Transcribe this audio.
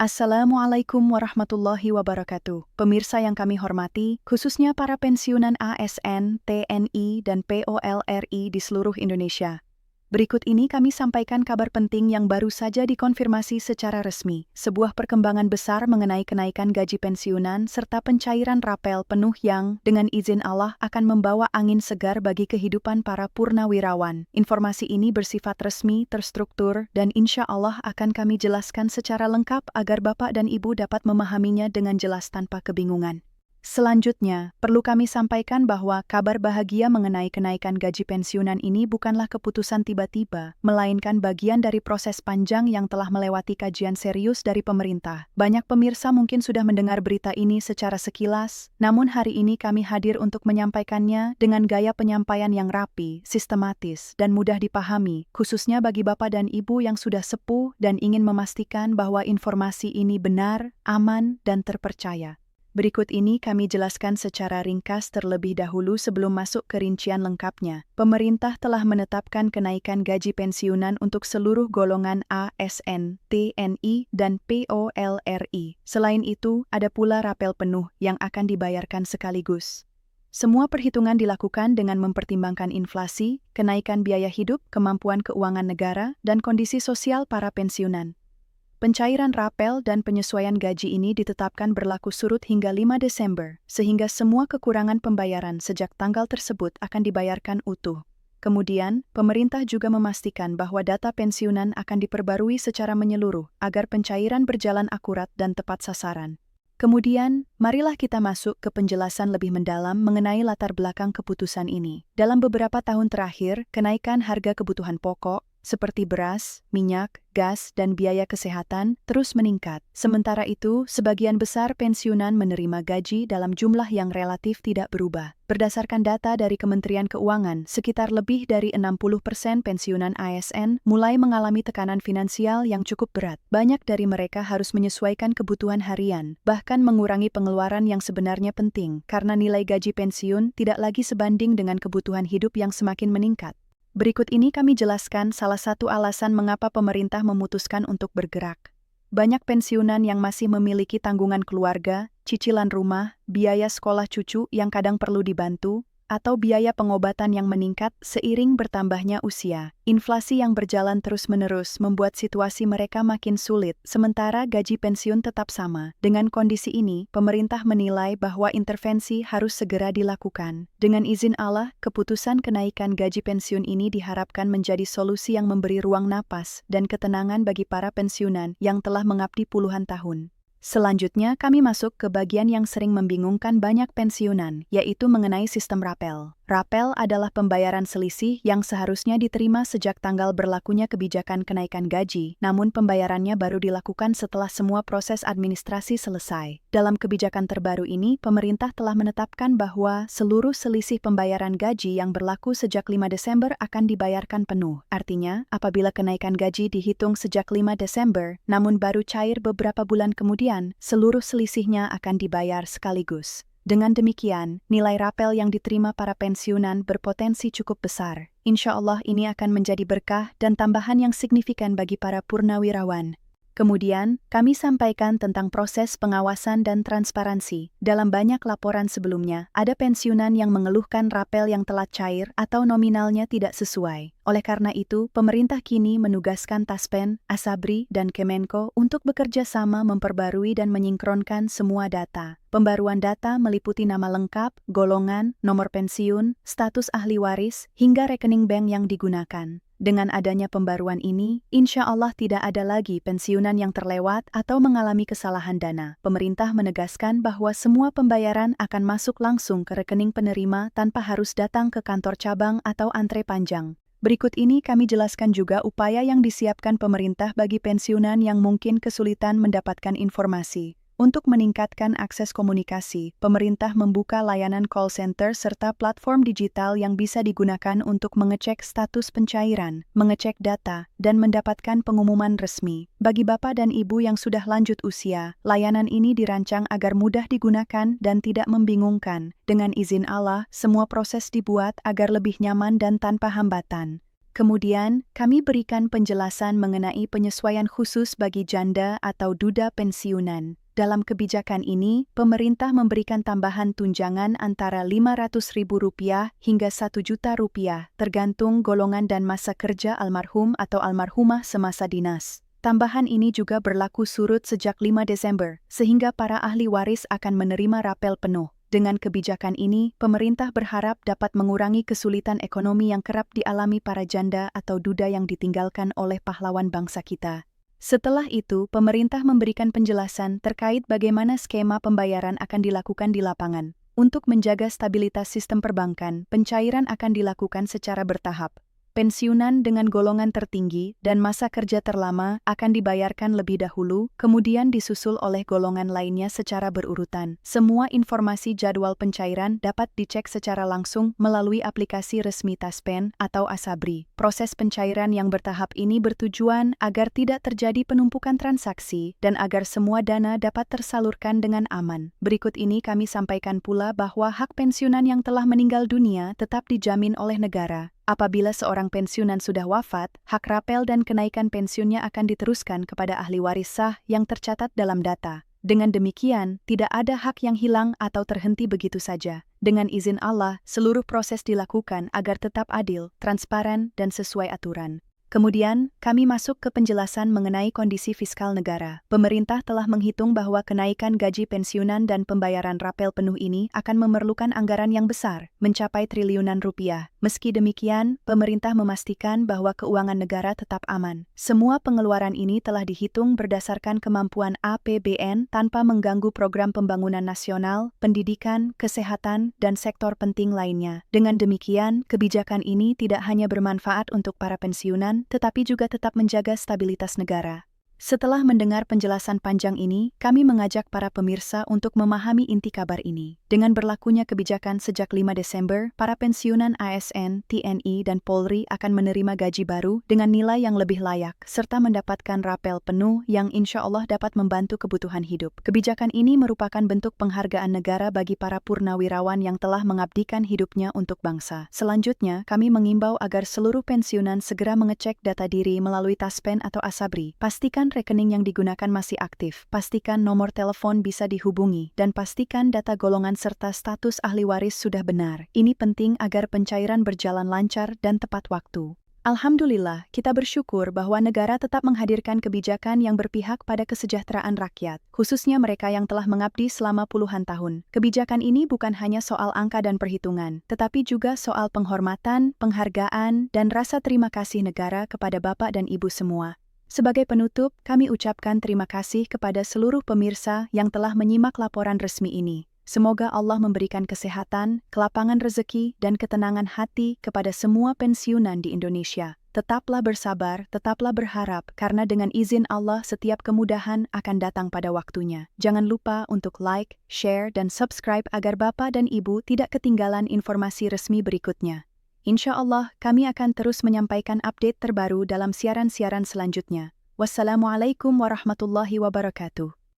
Assalamualaikum warahmatullahi wabarakatuh. Pemirsa yang kami hormati, khususnya para pensiunan ASN, TNI, dan POLRI di seluruh Indonesia. Berikut ini kami sampaikan kabar penting yang baru saja dikonfirmasi secara resmi. Sebuah perkembangan besar mengenai kenaikan gaji pensiunan serta pencairan rapel penuh yang, dengan izin Allah, akan membawa angin segar bagi kehidupan para purnawirawan. Informasi ini bersifat resmi, terstruktur, dan insya Allah akan kami jelaskan secara lengkap agar Bapak dan Ibu dapat memahaminya dengan jelas tanpa kebingungan. Selanjutnya, perlu kami sampaikan bahwa kabar bahagia mengenai kenaikan gaji pensiunan ini bukanlah keputusan tiba-tiba, melainkan bagian dari proses panjang yang telah melewati kajian serius dari pemerintah. Banyak pemirsa mungkin sudah mendengar berita ini secara sekilas, namun hari ini kami hadir untuk menyampaikannya dengan gaya penyampaian yang rapi, sistematis, dan mudah dipahami, khususnya bagi Bapak dan Ibu yang sudah sepuh dan ingin memastikan bahwa informasi ini benar, aman, dan terpercaya. Berikut ini kami jelaskan secara ringkas terlebih dahulu sebelum masuk ke rincian lengkapnya. Pemerintah telah menetapkan kenaikan gaji pensiunan untuk seluruh golongan ASN, TNI, dan POLRI. Selain itu, ada pula rapel penuh yang akan dibayarkan sekaligus. Semua perhitungan dilakukan dengan mempertimbangkan inflasi, kenaikan biaya hidup, kemampuan keuangan negara, dan kondisi sosial para pensiunan. Pencairan rapel dan penyesuaian gaji ini ditetapkan berlaku surut hingga 5 Desember, sehingga semua kekurangan pembayaran sejak tanggal tersebut akan dibayarkan utuh. Kemudian, pemerintah juga memastikan bahwa data pensiunan akan diperbarui secara menyeluruh agar pencairan berjalan akurat dan tepat sasaran. Kemudian, marilah kita masuk ke penjelasan lebih mendalam mengenai latar belakang keputusan ini. Dalam beberapa tahun terakhir, kenaikan harga kebutuhan pokok, seperti beras, minyak, gas, dan biaya kesehatan, terus meningkat. Sementara itu, sebagian besar pensiunan menerima gaji dalam jumlah yang relatif tidak berubah. Berdasarkan data dari Kementerian Keuangan, sekitar lebih dari 60% pensiunan ASN mulai mengalami tekanan finansial yang cukup berat. Banyak dari mereka harus menyesuaikan kebutuhan harian, bahkan mengurangi pengeluaran yang sebenarnya penting, karena nilai gaji pensiun tidak lagi sebanding dengan kebutuhan hidup yang semakin meningkat. Berikut ini kami jelaskan salah satu alasan mengapa pemerintah memutuskan untuk bergerak. Banyak pensiunan yang masih memiliki tanggungan keluarga, cicilan rumah, biaya sekolah cucu yang kadang perlu dibantu, atau biaya pengobatan yang meningkat seiring bertambahnya usia. Inflasi yang berjalan terus-menerus membuat situasi mereka makin sulit, sementara gaji pensiun tetap sama. Dengan kondisi ini, pemerintah menilai bahwa intervensi harus segera dilakukan. Dengan izin Allah, keputusan kenaikan gaji pensiun ini diharapkan menjadi solusi yang memberi ruang napas dan ketenangan bagi para pensiunan yang telah mengabdi puluhan tahun. Selanjutnya, kami masuk ke bagian yang sering membingungkan banyak pensiunan, yaitu mengenai sistem rapel. Rapel adalah pembayaran selisih yang seharusnya diterima sejak tanggal berlakunya kebijakan kenaikan gaji, namun pembayarannya baru dilakukan setelah semua proses administrasi selesai. Dalam kebijakan terbaru ini, pemerintah telah menetapkan bahwa seluruh selisih pembayaran gaji yang berlaku sejak 5 Desember akan dibayarkan penuh. Artinya, apabila kenaikan gaji dihitung sejak 5 Desember, namun baru cair beberapa bulan kemudian, seluruh selisihnya akan dibayar sekaligus. Dengan demikian, nilai rapel yang diterima para pensiunan berpotensi cukup besar. Insya Allah ini akan menjadi berkah dan tambahan yang signifikan bagi para purnawirawan. Kemudian, kami sampaikan tentang proses pengawasan dan transparansi. Dalam banyak laporan sebelumnya, ada pensiunan yang mengeluhkan rapel yang telat cair atau nominalnya tidak sesuai. Oleh karena itu, pemerintah kini menugaskan Taspen, Asabri, dan Kemenko untuk bekerja sama memperbarui dan menyinkronkan semua data. Pembaruan data meliputi nama lengkap, golongan, nomor pensiun, status ahli waris, hingga rekening bank yang digunakan. Dengan adanya pembaruan ini, insya Allah tidak ada lagi pensiunan yang terlewat atau mengalami kesalahan dana. Pemerintah menegaskan bahwa semua pembayaran akan masuk langsung ke rekening penerima tanpa harus datang ke kantor cabang atau antre panjang. Berikut ini kami jelaskan juga upaya yang disiapkan pemerintah bagi pensiunan yang mungkin kesulitan mendapatkan informasi. Untuk meningkatkan akses komunikasi, pemerintah membuka layanan call center serta platform digital yang bisa digunakan untuk mengecek status pencairan, mengecek data, dan mendapatkan pengumuman resmi. Bagi Bapak dan Ibu yang sudah lanjut usia, layanan ini dirancang agar mudah digunakan dan tidak membingungkan. Dengan izin Allah, semua proses dibuat agar lebih nyaman dan tanpa hambatan. Kemudian, kami berikan penjelasan mengenai penyesuaian khusus bagi janda atau duda pensiunan. Dalam kebijakan ini, pemerintah memberikan tambahan tunjangan antara Rp500.000 hingga Rp1.000.000, tergantung golongan dan masa kerja almarhum atau almarhumah semasa dinas. Tambahan ini juga berlaku surut sejak 5 Desember, sehingga para ahli waris akan menerima rapel penuh. Dengan kebijakan ini, pemerintah berharap dapat mengurangi kesulitan ekonomi yang kerap dialami para janda atau duda yang ditinggalkan oleh pahlawan bangsa kita. Setelah itu, pemerintah memberikan penjelasan terkait bagaimana skema pembayaran akan dilakukan di lapangan. Untuk menjaga stabilitas sistem perbankan, pencairan akan dilakukan secara bertahap. Pensiunan dengan golongan tertinggi dan masa kerja terlama akan dibayarkan lebih dahulu, kemudian disusul oleh golongan lainnya secara berurutan. Semua informasi jadwal pencairan dapat dicek secara langsung melalui aplikasi resmi Taspen atau Asabri. Proses pencairan yang bertahap ini bertujuan agar tidak terjadi penumpukan transaksi dan agar semua dana dapat tersalurkan dengan aman. Berikut ini kami sampaikan pula bahwa hak pensiunan yang telah meninggal dunia tetap dijamin oleh negara. Apabila seorang pensiunan sudah wafat, hak rapel dan kenaikan pensiunnya akan diteruskan kepada ahli waris sah yang tercatat dalam data. Dengan demikian, tidak ada hak yang hilang atau terhenti begitu saja. Dengan izin Allah, seluruh proses dilakukan agar tetap adil, transparan, dan sesuai aturan. Kemudian, kami masuk ke penjelasan mengenai kondisi fiskal negara. Pemerintah telah menghitung bahwa kenaikan gaji pensiunan dan pembayaran rapel penuh ini akan memerlukan anggaran yang besar, mencapai triliunan rupiah. Meski demikian, pemerintah memastikan bahwa keuangan negara tetap aman. Semua pengeluaran ini telah dihitung berdasarkan kemampuan APBN tanpa mengganggu program pembangunan nasional, pendidikan, kesehatan, dan sektor penting lainnya. Dengan demikian, kebijakan ini tidak hanya bermanfaat untuk para pensiunan, tetapi juga tetap menjaga stabilitas negara. Setelah mendengar penjelasan panjang ini, kami mengajak para pemirsa untuk memahami inti kabar ini. Dengan berlakunya kebijakan sejak 5 Desember, para pensiunan ASN, TNI, dan Polri akan menerima gaji baru dengan nilai yang lebih layak, serta mendapatkan rapel penuh yang insya Allah dapat membantu kebutuhan hidup. Kebijakan ini merupakan bentuk penghargaan negara bagi para purnawirawan yang telah mengabdikan hidupnya untuk bangsa. Selanjutnya, kami mengimbau agar seluruh pensiunan segera mengecek data diri melalui Taspen atau Asabri. Pastikan rekening yang digunakan masih aktif, pastikan nomor telepon bisa dihubungi, dan pastikan data golongan serta status ahli waris sudah benar. Ini penting agar pencairan berjalan lancar dan tepat waktu. Alhamdulillah, kita bersyukur bahwa negara tetap menghadirkan kebijakan yang berpihak pada kesejahteraan rakyat, khususnya mereka yang telah mengabdi selama puluhan tahun. Kebijakan ini bukan hanya soal angka dan perhitungan, tetapi juga soal penghormatan, penghargaan, dan rasa terima kasih negara kepada Bapak dan Ibu semua. Sebagai penutup, kami ucapkan terima kasih kepada seluruh pemirsa yang telah menyimak laporan resmi ini. Semoga Allah memberikan kesehatan, kelapangan rezeki, dan ketenangan hati kepada semua pensiunan di Indonesia. Tetaplah bersabar, tetaplah berharap, karena dengan izin Allah setiap kemudahan akan datang pada waktunya. Jangan lupa untuk like, share, dan subscribe agar Bapak dan Ibu tidak ketinggalan informasi resmi berikutnya. Insya Allah, kami akan terus menyampaikan update terbaru dalam siaran-siaran selanjutnya. Wassalamualaikum warahmatullahi wabarakatuh.